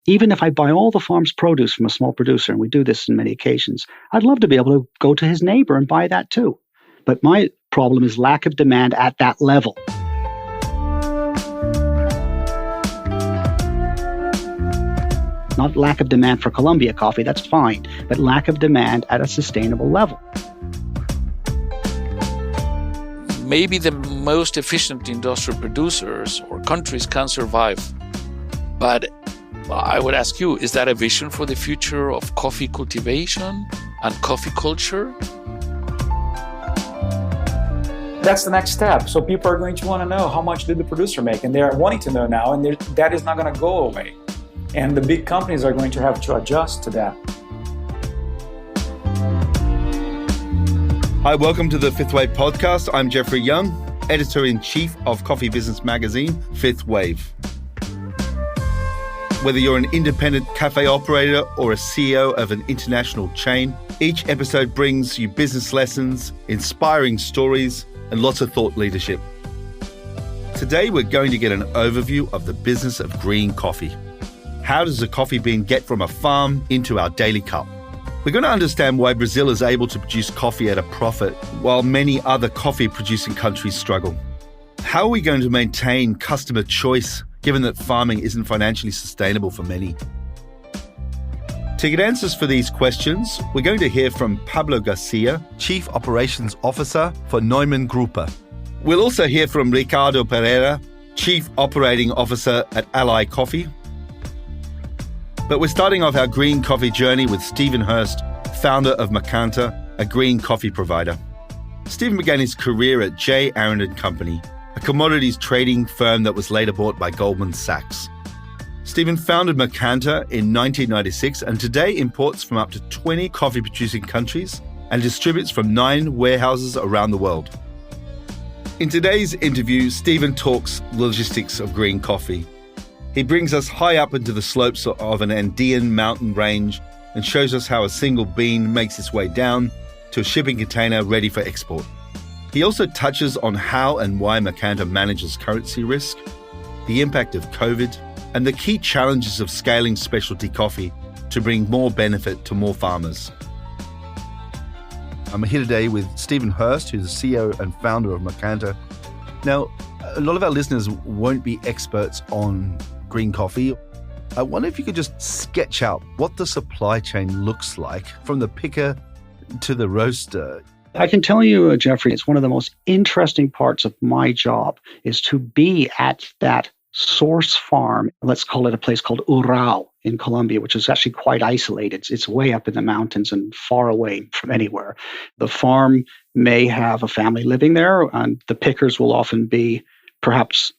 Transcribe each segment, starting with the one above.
Even if I buy all the farm's produce from a small producer, and we do this in many occasions, I'd love to be able to go to his neighbor and buy that too. But my problem is lack of demand at that level. Not lack of demand for Colombia coffee, that's fine, but lack of demand at a sustainable level. Maybe the most efficient industrial producers or countries can survive. But I would ask you, is that a vision for the future of coffee cultivation and coffee culture? That's the next step. So people are going to want to know how much did the producer make, and they are wanting to know now, and that is not going to go away. And the big companies are going to have to adjust to that. Hi, welcome to the 5THWAVE podcast. I'm Jeffrey Young, Editor-in-Chief of coffee business magazine, 5THWAVE. Whether you're an independent cafe operator or a CEO of an international chain, each episode brings you business lessons, inspiring stories, and lots of thought leadership. Today, we're going to get an overview of the business of green coffee. How does a coffee bean get from a farm into our daily cup? We're going to understand why Brazil is able to produce coffee at a profit while many other coffee-producing countries struggle. How are we going to maintain customer choice given that farming isn't financially sustainable for many? To get answers for these questions, we're going to hear from Pablo Garcia, Chief Operations Officer for Neumann Gruppe. We'll also hear from Ricardo Pereira, Chief Operating Officer at Ally Coffee. But we're starting off our green coffee journey with Stephen Hurst, founder of Mercanta, a green coffee provider. Stephen began his career at J. Aron & Company, a commodities trading firm that was later bought by Goldman Sachs. Stephen founded Mercanta in 1996 and today imports from up to 20 coffee-producing countries and distributes from 9 warehouses around the world. In today's interview, Stephen talks logistics of green coffee. He brings us high up into the slopes of an Andean mountain range and shows us how a single bean makes its way down to a shipping container ready for export. He also touches on how and why Mercanta manages currency risk, the impact of COVID, and the key challenges of scaling specialty coffee to bring more benefit to more farmers. I'm here today with Stephen Hurst, who's the CEO and founder of Mercanta. Now, a lot of our listeners won't be experts on green coffee. I wonder if you could just sketch out what the supply chain looks like from the picker to the roaster. I can tell you, Jeffrey, it's one of the most interesting parts of my job is to be at that source farm. Let's call it a place called Urao in Colombia, which is actually quite isolated. It's way up in the mountains and far away from anywhere. The farm may have a family living there, and the pickers will often be perhaps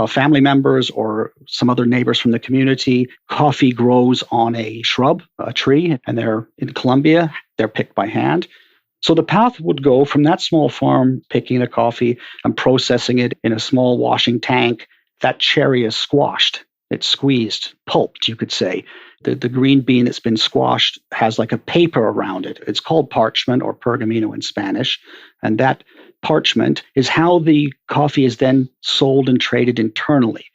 family members or some other neighbors from the community. Coffee grows on a shrub, a tree, and they're in Colombia, they're picked by hand. So the path would go from that small farm, picking the coffee and processing it in a small washing tank. That cherry is squashed. It's squeezed, pulped, you could say. The green bean that's been squashed has like a paper around it. It's called parchment or pergamino in Spanish. And that parchment is how the coffee is then sold and traded internally.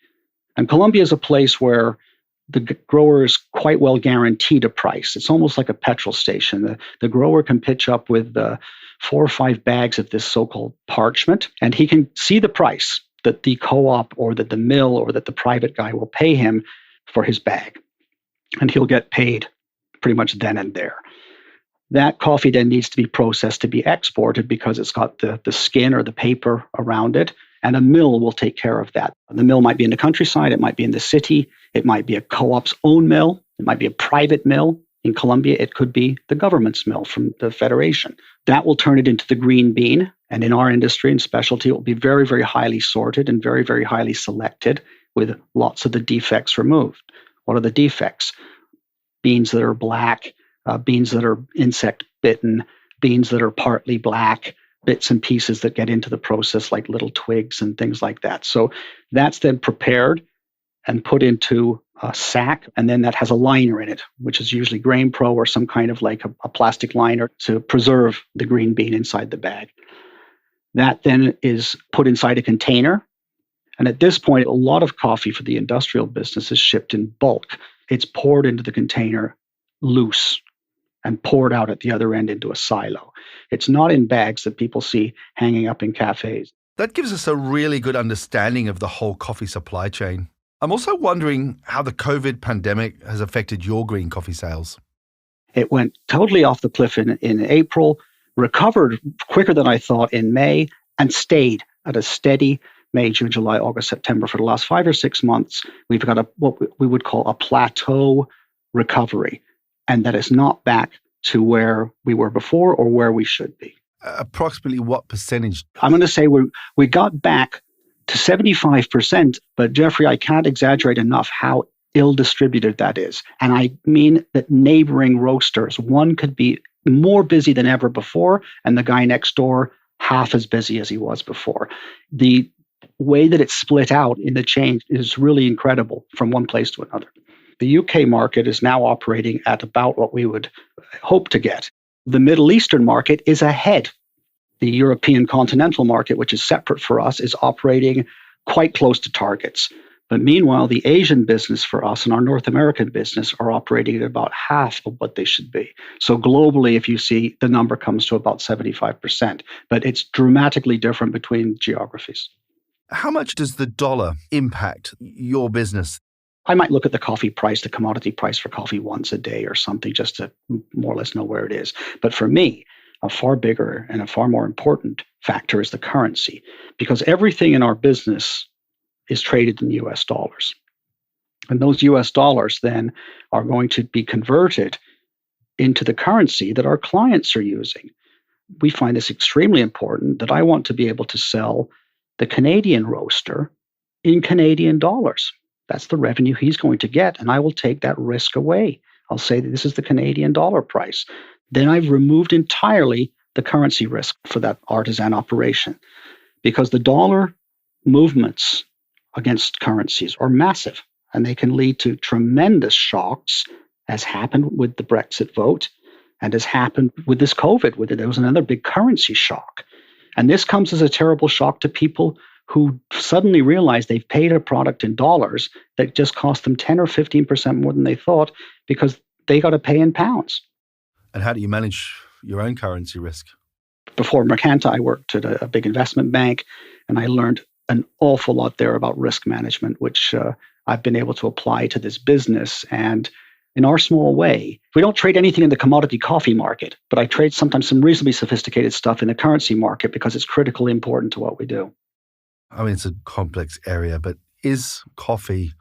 And Colombia is a place where the grower is quite well guaranteed a price. It's almost like a petrol station. The grower can pitch up with 4 or 5 bags of this so-called parchment, and he can see the price that the co-op or that the mill or that the private guy will pay him for his bag. And he'll get paid pretty much then and there. That coffee then needs to be processed to be exported because it's got the skin or the paper around it, and a mill will take care of that. The mill might be in the countryside, it might be in the city, it might be a co-op's own mill, it might be a private mill. In Colombia, it could be the government's mill from the federation. That will turn it into the green bean, and in our industry and specialty, it will be very, very highly sorted and very, very highly selected with lots of the defects removed. What are the defects? Beans that are black, beans that are insect bitten, beans that are partly black, bits and pieces that get into the process like little twigs and things like that. So that's then prepared and put into a sack, and then that has a liner in it, which is usually Grain Pro or some kind of like a plastic liner to preserve the green bean inside the bag. That then is put inside a container. And at this point, a lot of coffee for the industrial business is shipped in bulk. it's poured into the container loose and poured out at the other end into a silo. It's not in bags that people see hanging up in cafes. That gives us a really good understanding of the whole coffee supply chain. I'm also wondering how the COVID pandemic has affected your green coffee sales. It went totally off the cliff in April, recovered quicker than I thought in May, and stayed at a steady May, June, July, August, September. For the last 5 or 6 months, we've got what we would call a plateau recovery, and that is not back to where we were before or where we should be. Approximately what percentage? I'm going to say we got back to 75%, but Jeffrey, I can't exaggerate enough how ill-distributed that is. And I mean that neighboring roasters, one could be more busy than ever before, and the guy next door half as busy as he was before. The way that it's split out in the chain is really incredible from one place to another. The UK market is now operating at about what we would hope to get. The Middle Eastern market is ahead. The European continental market, which is separate for us, is operating quite close to targets. But meanwhile, the Asian business for us and our North American business are operating at about half of what they should be. So globally, if you see, the number comes to about 75%. But it's dramatically different between geographies. How much does the dollar impact your business? I might look at the coffee price, the commodity price for coffee once a day or something, just to more or less know where it is. But for me, a far bigger and a far more important factor is the currency, because everything in our business is traded in US dollars. And those US dollars then are going to be converted into the currency that our clients are using. We find this extremely important, that I want to be able to sell the Canadian roaster in Canadian dollars. That's the revenue he's going to get, and I will take that risk away. I'll say that this is the Canadian dollar price. Then I've removed entirely the currency risk for that artisan operation, because the dollar movements against currencies are massive, and they can lead to tremendous shocks, as happened with the Brexit vote and has happened with this COVID. There was another big currency shock. And this comes as a terrible shock to people who suddenly realize they've paid a product in dollars that just cost them 10 or 15% more than they thought, because they got to pay in pounds. And how do you manage your own currency risk? Before Mercanta, I worked at a big investment bank, and I learned an awful lot there about risk management, which I've been able to apply to this business. And in our small way, we don't trade anything in the commodity coffee market, but I trade sometimes some reasonably sophisticated stuff in the currency market because it's critically important to what we do. I mean, it's a complex area, but is coffee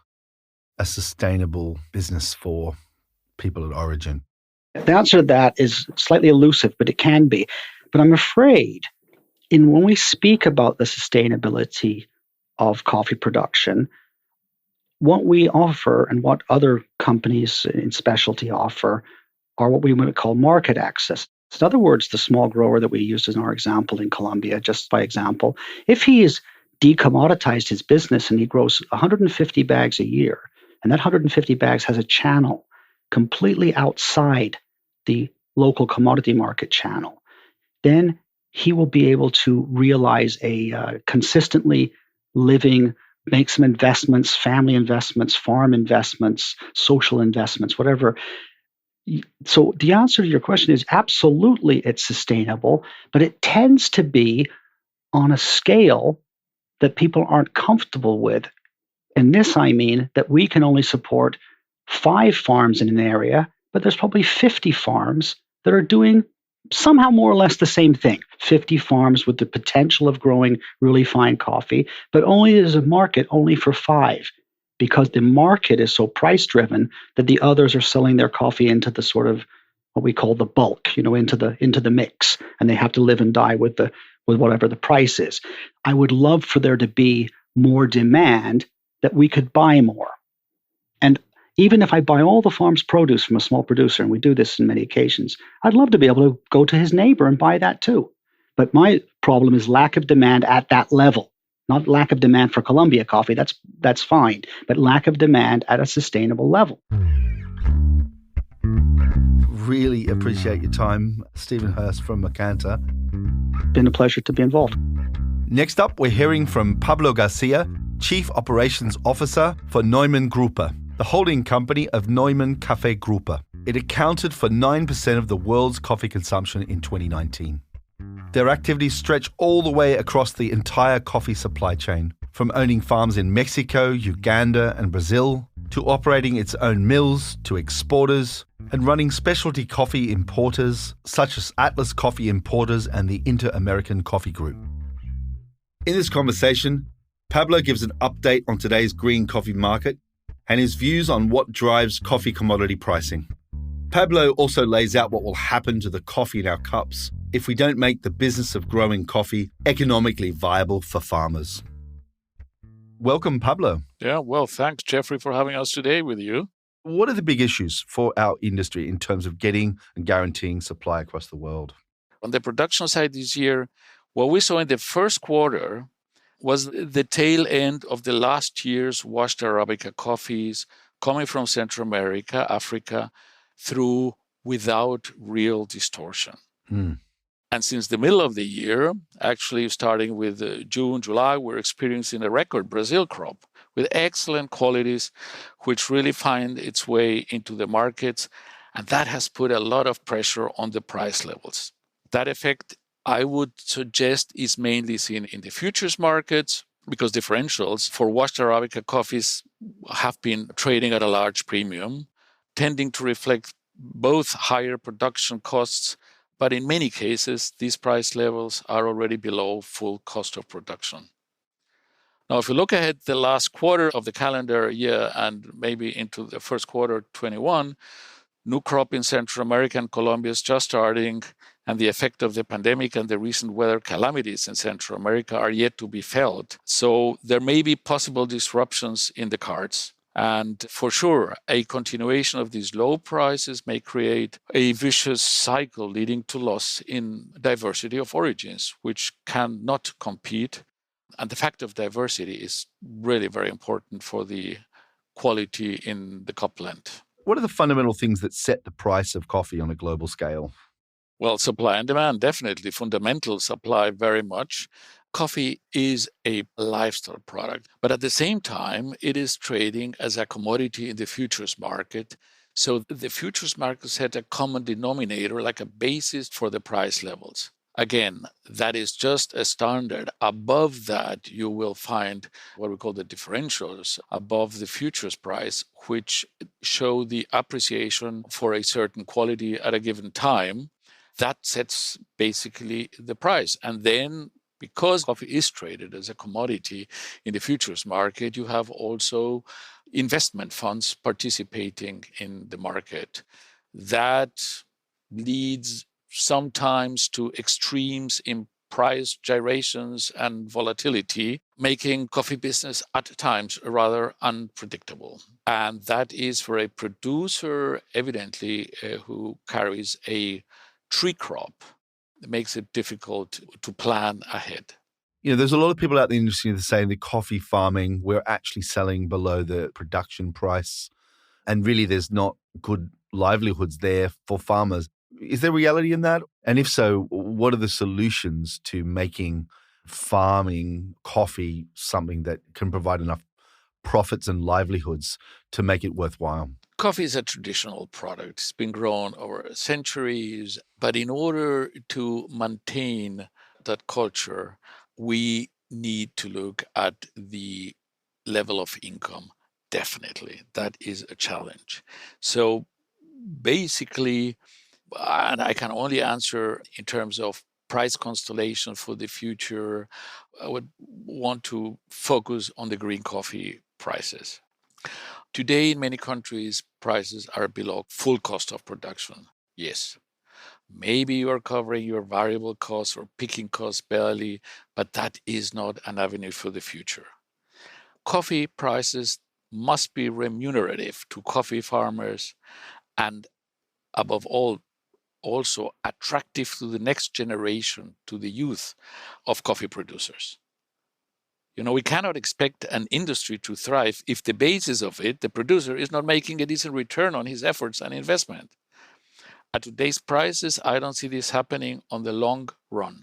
a sustainable business for people at origin? The answer to that is slightly elusive, but it can be. But I'm afraid when we speak about the sustainability of coffee production, what we offer and what other companies in specialty offer are what we would call market access. In other words, the small grower that we used as our example in Colombia, just by example, if he is decommoditized his business and he grows 150 bags a year, and that 150 bags has a channel completely outside the local commodity market channel, then he will be able to realize a consistently living, make some investments, family investments, farm investments, social investments, whatever. So the answer to your question is absolutely it's sustainable, but it tends to be on a scale that people aren't comfortable with. And this, I mean, that we can only support 5 farms in an area, but there's probably 50 farms that are doing somehow more or less the same thing. 50 farms with the potential of growing really fine coffee, but only there's a market only for 5, because the market is so price driven that the others are selling their coffee into the sort of what we call the bulk, into the mix, and they have to live and die with whatever the price is. I would love for there to be more demand, that we could buy more. And even if I buy all the farm's produce from a small producer, and we do this in many occasions, I'd love to be able to go to his neighbor and buy that too. But my problem is lack of demand at that level. Not lack of demand for Colombia coffee, that's fine, but lack of demand at a sustainable level. Really appreciate your time, Stephen Hurst from Mercanta. Been a pleasure to be involved. Next up, we're hearing from Pablo Garcia, Chief Operations Officer for Neumann Gruppe. the holding company of Neumann Cafe Gruppe. It accounted for 9% of the world's coffee consumption in 2019. Their activities stretch all the way across the entire coffee supply chain, from owning farms in Mexico, Uganda, and Brazil, to operating its own mills, to exporters, and running specialty coffee importers such as Atlas Coffee Importers and the Inter-American Coffee Group. In this conversation, Pablo gives an update on today's green coffee market and his views on what drives coffee commodity pricing. Pablo also lays out what will happen to the coffee in our cups if we don't make the business of growing coffee economically viable for farmers. Welcome, Pablo. Yeah, well, thanks, Jeffrey, for having us today with you. What are the big issues for our industry in terms of getting and guaranteeing supply across the world? On the production side this year, what we saw in the first quarter was the tail end of the last year's washed Arabica coffees coming from Central America, Africa, through without real distortion. And since the middle of the year, actually starting with June, July, we're experiencing a record Brazil crop with excellent qualities, which really find its way into the markets. And that has put a lot of pressure on the price levels. That effect, I would suggest, is mainly seen in the futures markets because differentials for washed Arabica coffees have been trading at a large premium, tending to reflect both higher production costs, but in many cases, these price levels are already below full cost of production. Now, if we look ahead the last quarter of the calendar year and maybe into the first quarter 21, new crop in Central America and Colombia is just starting, and the effect of the pandemic and the recent weather calamities in Central America are yet to be felt. So there may be possible disruptions in the cards. And for sure, a continuation of these low prices may create a vicious cycle leading to loss in diversity of origins, which cannot compete. And the fact of diversity is really very important for the quality in the cup blend. What are the fundamental things that set the price of coffee on a global scale? Well, supply and demand, definitely. Fundamental supply, very much. Coffee is a lifestyle product, but at the same time, it is trading as a commodity in the futures market. So the futures market set a common denominator, like a basis for the price levels. Again, that is just a standard. Above that, you will find what we call the differentials above the futures price, which show the appreciation for a certain quality at a given time. That sets basically the price. And then because coffee is traded as a commodity in the futures market, you have also investment funds participating in the market. That leads sometimes to extremes in price gyrations and volatility, making coffee business at times rather unpredictable. And that is for a producer, evidently, who carries a tree crop. It makes it difficult to plan ahead. You know, there's a lot of people out in the industry that say the coffee farming, we're actually selling below the production price. And really, there's not good livelihoods there for farmers. Is there reality in that? And if so, what are the solutions to making farming coffee something that can provide enough profits and livelihoods to make it worthwhile? Coffee is a traditional product. It's been grown over centuries. But in order to maintain that culture, we need to look at the level of income. Definitely. That is a challenge. So basically, and I can only answer in terms of price constellation for the future, I would want to focus on the green coffee prices. Today, in many countries, prices are below full cost of production. Yes, maybe you are covering your variable costs or picking costs barely, but that is not an avenue for the future. Coffee prices must be remunerative to coffee farmers and, above all, also attractive to the next generation, to the youth of coffee producers. You know, we cannot expect an industry to thrive if the basis of it, the producer, is not making a decent return on his efforts and investment. At today's prices, I don't see this happening on the long run.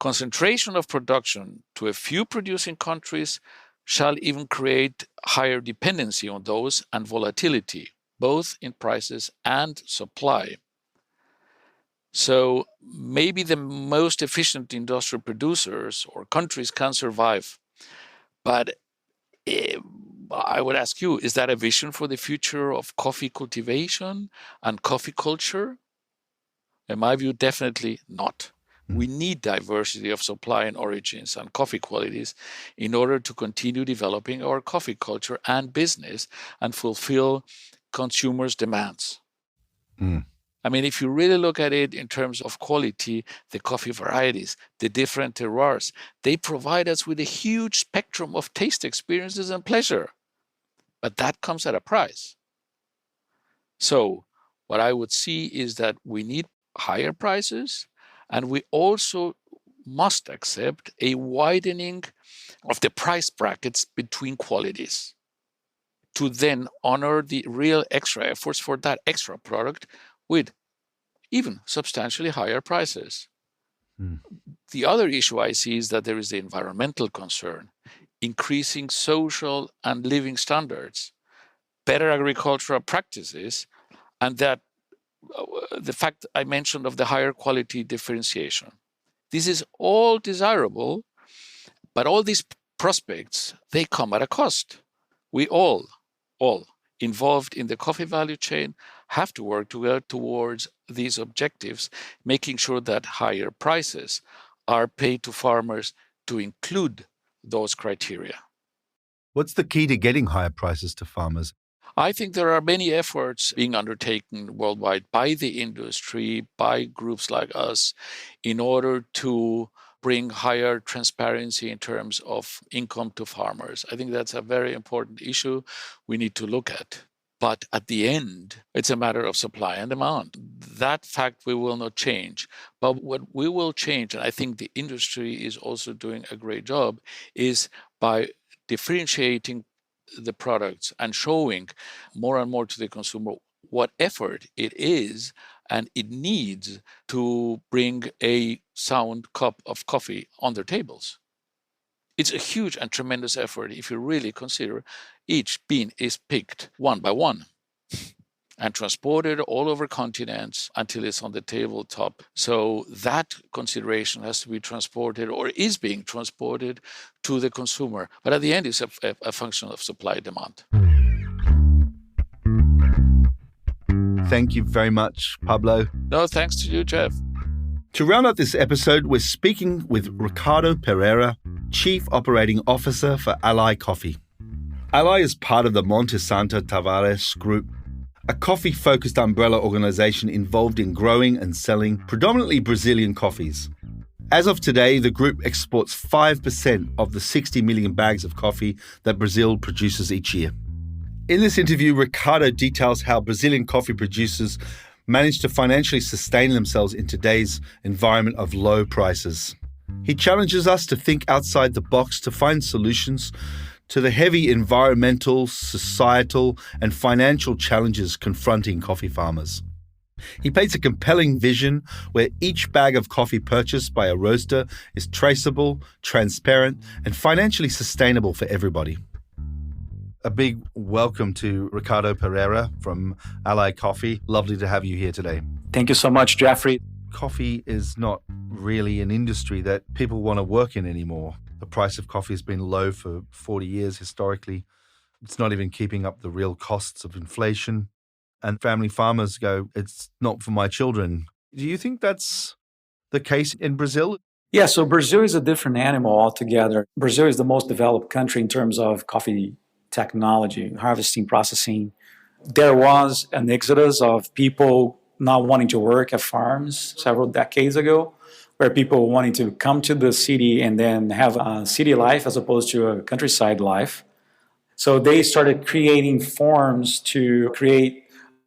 Concentration of production to a few producing countries shall even create higher dependency on those and volatility, both in prices and supply. So maybe the most efficient industrial producers or countries can survive. But I would ask you, is that a vision for the future of coffee cultivation and coffee culture? In my view, definitely not. We need diversity of supply and origins and coffee qualities in order to continue developing our coffee culture and business and fulfill consumers' demands. I mean, if you really look at it in terms of quality, the coffee varieties, the different terroirs, they provide us with a huge spectrum of taste experiences and pleasure. But that comes at a price. So what I would see is that we need higher prices, and we also must accept a widening of the price brackets between qualities to then honor the real extra efforts for that extra product with even substantially higher prices. The other issue I see is that there is the environmental concern, increasing social and living standards, better agricultural practices, and that the fact I mentioned of the higher quality differentiation. This is all desirable, but all these prospects, they come at a cost. We all involved in the coffee value chain have to work towards these objectives, making sure that higher prices are paid to farmers to include those criteria. What's the key to getting higher prices to farmers? I think there are many efforts being undertaken worldwide by the industry, by groups like us, in order to bring higher transparency in terms of income to farmers. I think that's a very important issue we need to look at. But at the end, it's a matter of supply and demand. That fact we will not change. But what we will change, and I think the industry is also doing a great job, is by differentiating the products and showing more and more to the consumer what effort it is and it needs to bring a sound cup of coffee on their tables. It's a huge and tremendous effort if you really consider each bean is picked one by one and transported all over continents until it's on the tabletop. So that consideration has to be transported or is being transported to the consumer. But at the end, it's a function of supply demand. Thank you very much, Pablo. No, thanks to you, Jeff. To round up this episode, we're speaking with Ricardo Pereira, Chief Operating Officer for Ally Coffee. Ally is part of the Monte Santo Tavares Group, a coffee-focused umbrella organization involved in growing and selling predominantly Brazilian coffees. As of today, the group exports 5% of the 60 million bags of coffee that Brazil produces each year. In this interview, Ricardo details how Brazilian coffee producers manage to financially sustain themselves in today's environment of low prices. He challenges us to think outside the box to find solutions to the heavy environmental, societal, and financial challenges confronting coffee farmers. He paints a compelling vision where each bag of coffee purchased by a roaster is traceable, transparent, and financially sustainable for everybody. A big welcome to Ricardo Pereira from Ally Coffee. Lovely to have you here today. Thank you so much, Jeffrey. Coffee is not really an industry that people want to work in anymore. The price of coffee has been low for 40 years historically. It's not even keeping up the real costs of inflation. And family farmers go, it's not for my children. Do you think that's the case in Brazil? Yeah, so Brazil is a different animal altogether. Brazil is the most developed country in terms of coffee technology, harvesting, processing. There was an exodus of people not wanting to work at farms several decades ago, where people wanting to come to the city and then have a city life as opposed to a countryside life. So they started creating farms to create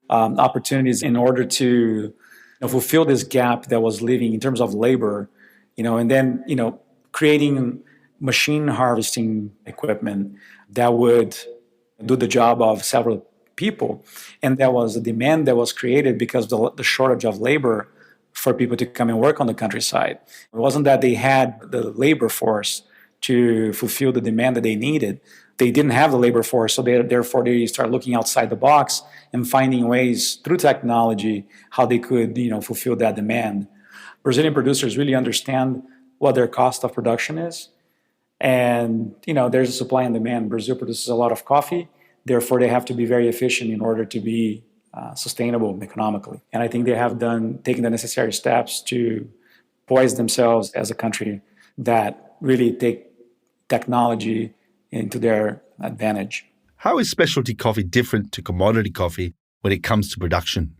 opportunities in order to fulfill this gap that was living in terms of labor, and then, creating machine harvesting equipment that would do the job of several people. And there was a demand that was created because of the shortage of labor for people to come and work on the countryside. It wasn't that they had the labor force to fulfill the demand that they needed. They didn't have the labor force, so therefore they start looking outside the box and finding ways through technology how they could, fulfill that demand. Brazilian producers really understand what their cost of production is. And, there's a supply and demand. Brazil produces a lot of coffee. Therefore, they have to be very efficient in order to be sustainable economically. And I think they have taken the necessary steps to poise themselves as a country that really take technology into their advantage. How is specialty coffee different to commodity coffee when it comes to production?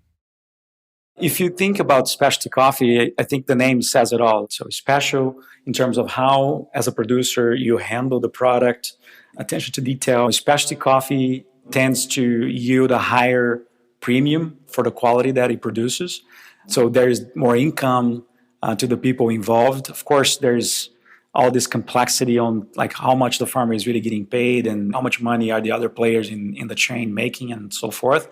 If you think about specialty coffee, I think the name says it all. So special in terms of how, as a producer, you handle the product, attention to detail. Specialty coffee tends to yield a higher premium for the quality that it produces. So there's more income to the people involved. Of course, there's all this complexity on like how much the farmer is really getting paid and how much money are the other players in the chain making and so forth.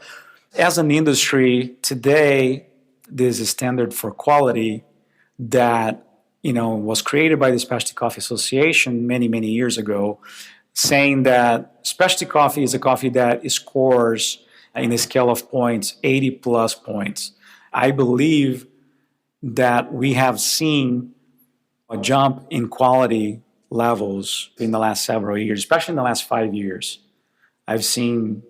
As an industry today, there's a standard for quality that was created by the Specialty Coffee Association many, many years ago, saying that specialty coffee is a coffee that scores in a scale of points, 80 plus points. I believe that we have seen a jump in quality levels in the last several years, especially in the last 5 years. I've seen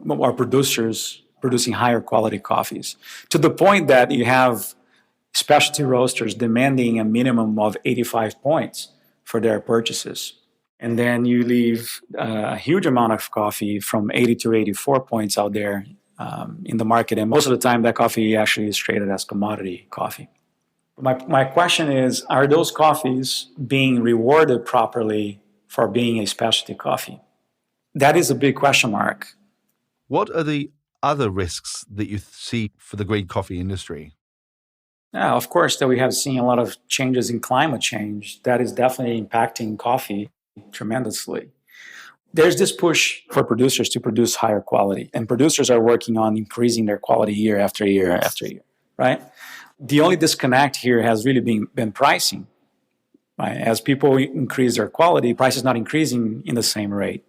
our producers producing higher quality coffees to the point that you have specialty roasters demanding a minimum of 85 points for their purchases. And then you leave a huge amount of coffee from 80 to 84 points out there in the market. And most of the time, that coffee actually is traded as commodity coffee. My question is, are those coffees being rewarded properly for being a specialty coffee? That is a big question mark. What are the other risks that you see for the green coffee industry? Yeah, of course, that we have seen a lot of changes in climate change. That is definitely impacting coffee tremendously. There's this push for producers to produce higher quality, and producers are working on increasing their quality year after year after year, right? The only disconnect here has really been pricing, right? As people increase their quality, price is not increasing in the same rate.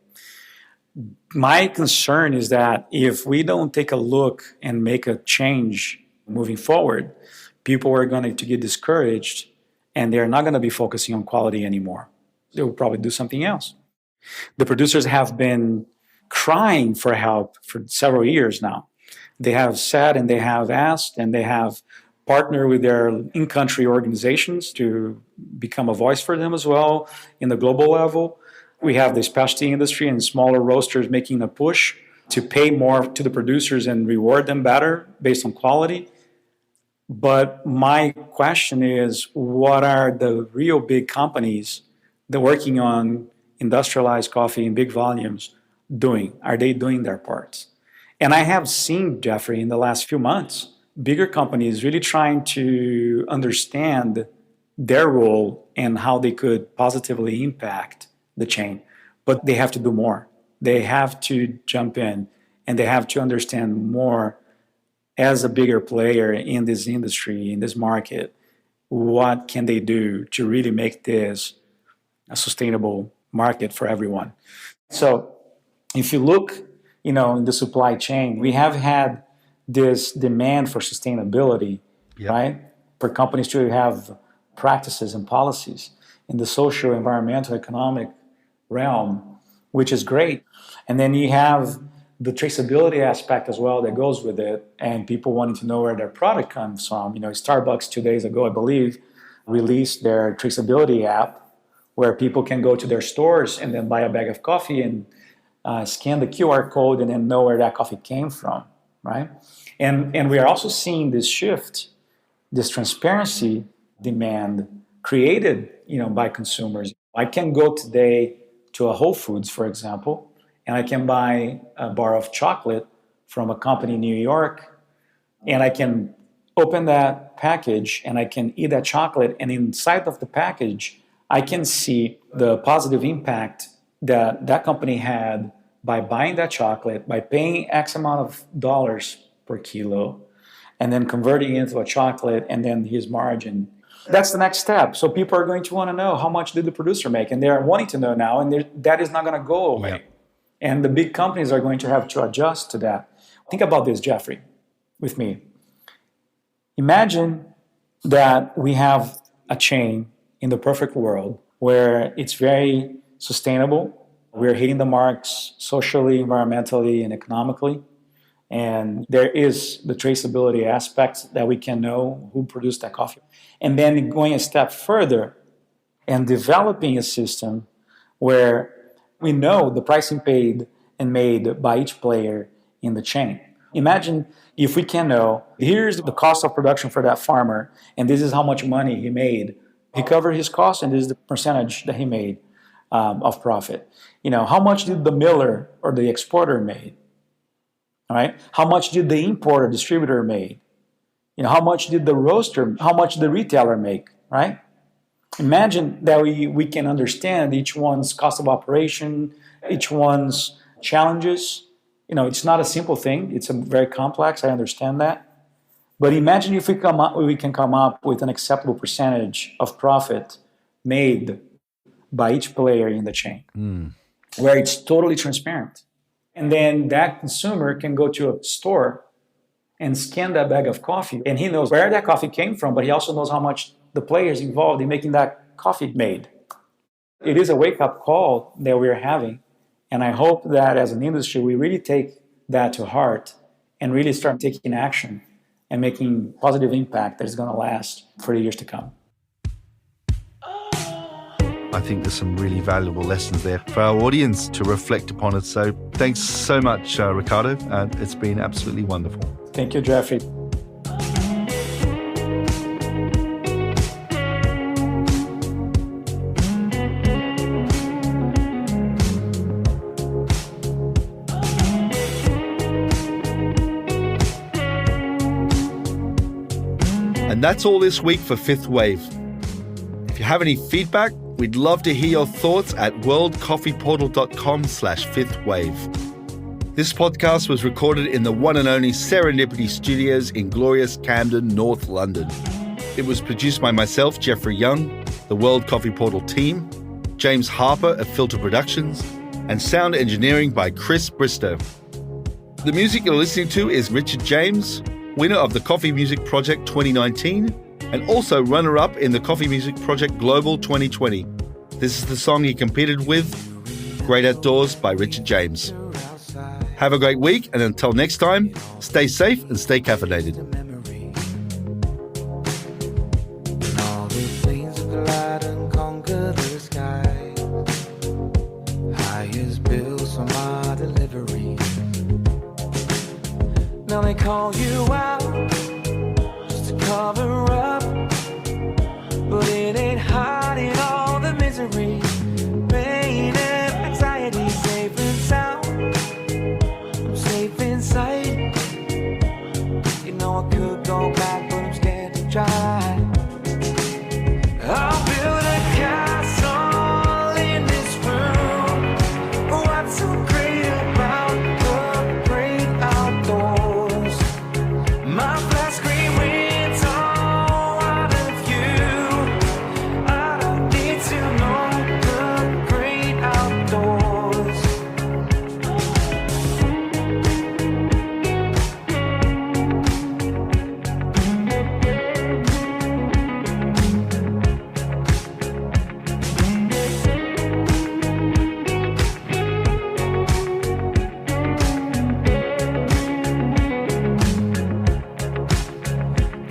My concern is that if we don't take a look and make a change moving forward, people are going to get discouraged and they're not going to be focusing on quality anymore. They will probably do something else. The producers have been crying for help for several years now. They have said and they have asked and they have partnered with their in-country organizations to become a voice for them as well in the global level. We have the specialty industry and smaller roasters making a push to pay more to the producers and reward them better based on quality. But my question is, what are the real big companies that are working on industrialized coffee in big volumes doing? Are they doing their parts? And I have seen, Jeffrey, in the last few months, bigger companies really trying to understand their role and how they could positively impact the chain. But they have to do more. They have to jump in and they have to understand more as a bigger player in this industry, in this market. What can they do to really make this a sustainable market for everyone? So if you look, in the supply chain, we have had this demand for sustainability, right? For companies to have practices and policies in the social, environmental, economic realm, which is great. And then you have the traceability aspect as well that goes with it, and people wanting to know where their product comes from. Starbucks 2 days ago, I believe, released their traceability app where people can go to their stores and then buy a bag of coffee and scan the QR code and then know where that coffee came from, right? And we are also seeing this shift, this transparency demand created, by consumers. I can go today to a Whole Foods, for example, and I can buy a bar of chocolate from a company in New York, and I can open that package and I can eat that chocolate, and inside of the package, I can see the positive impact that that company had by buying that chocolate, by paying X amount of dollars per kilo, and then converting it into a chocolate, and then his margin. That's the next step. So people are going to want to know how much did the producer make, and they're wanting to know now, and that is not going to go away. Yeah. And the big companies are going to have to adjust to that. Think about this, Jeffrey, with me. Imagine that we have a chain in the perfect world where it's very sustainable. We're hitting the marks socially, environmentally, and economically. And there is the traceability aspect that we can know who produced that coffee. And then going a step further and developing a system where we know the pricing paid and made by each player in the chain. Imagine if we can know, here's the cost of production for that farmer, and this is how much money he made. He covered his cost, and this is the percentage that he made of profit. How much did the miller or the exporter made? All right? How much did the importer, distributor make? How much did the roaster, how much did the retailer make, right? Imagine that we can understand each one's cost of operation, each one's challenges. It's not a simple thing. It's very complex. I understand that. But imagine if we can come up with an acceptable percentage of profit made by each player in the chain, where it's totally transparent. And then that consumer can go to a store and scan that bag of coffee, and he knows where that coffee came from, but he also knows how much the players involved in making that coffee made. It is a wake-up call that we're having, and I hope that as an industry, we really take that to heart and really start taking action and making positive impact that is going to last for the years to come. I think there's some really valuable lessons there for our audience to reflect upon it. So thanks so much, Ricardo. It's been absolutely wonderful. Thank you, Jeffrey. And that's all this week for Fifth Wave. If you have any feedback, we'd love to hear your thoughts at worldcoffeeportal.com/fifthwave. This podcast was recorded in the one and only Serendipity Studios in glorious Camden, North London. It was produced by myself, Jeffrey Young, the World Coffee Portal team, James Harper of Filter Productions, and sound engineering by Chris Bristow. The music you're listening to is Richard James, winner of the Coffee Music Project 2019, and also runner-up in the Coffee Music Project Global 2020. This is the song he competed with, Great Outdoors by Richard James. Have a great week, and until next time, stay safe and stay caffeinated. Now they call you out just to cover up, but it ain't hiding all the misery, pain and anxiety. Safe and sound, I'm safe inside. I could go back, but I'm scared to try. I'll build a castle in this room. What's so great about the great outdoors? My flat screen winds all out of view. I don't need to know the great outdoors.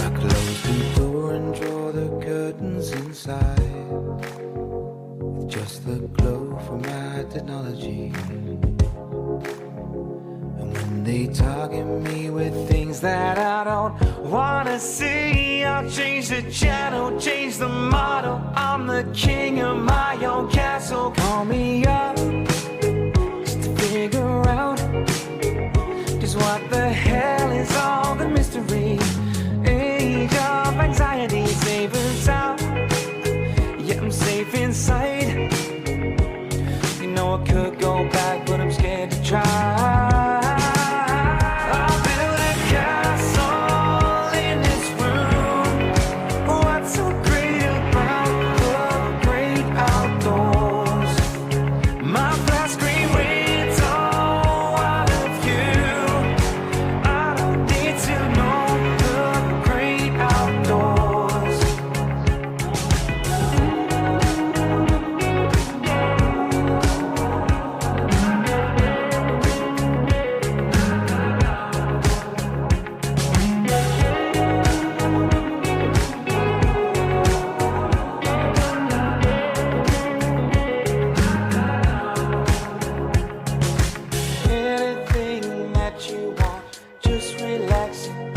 I close the door and draw the curtains inside, with just the glow from my technology. And when they target me with things that I don't wanna see, I'll change the channel, change the model. I'm the king of my own castle. Call me up just to figure out just what the hell is all the mystery. Age of anxiety, safe and sound. Yeah, I'm safe inside. I could go back, but I'm scared to try. I'll build a castle in this room. What's so great just relaxing.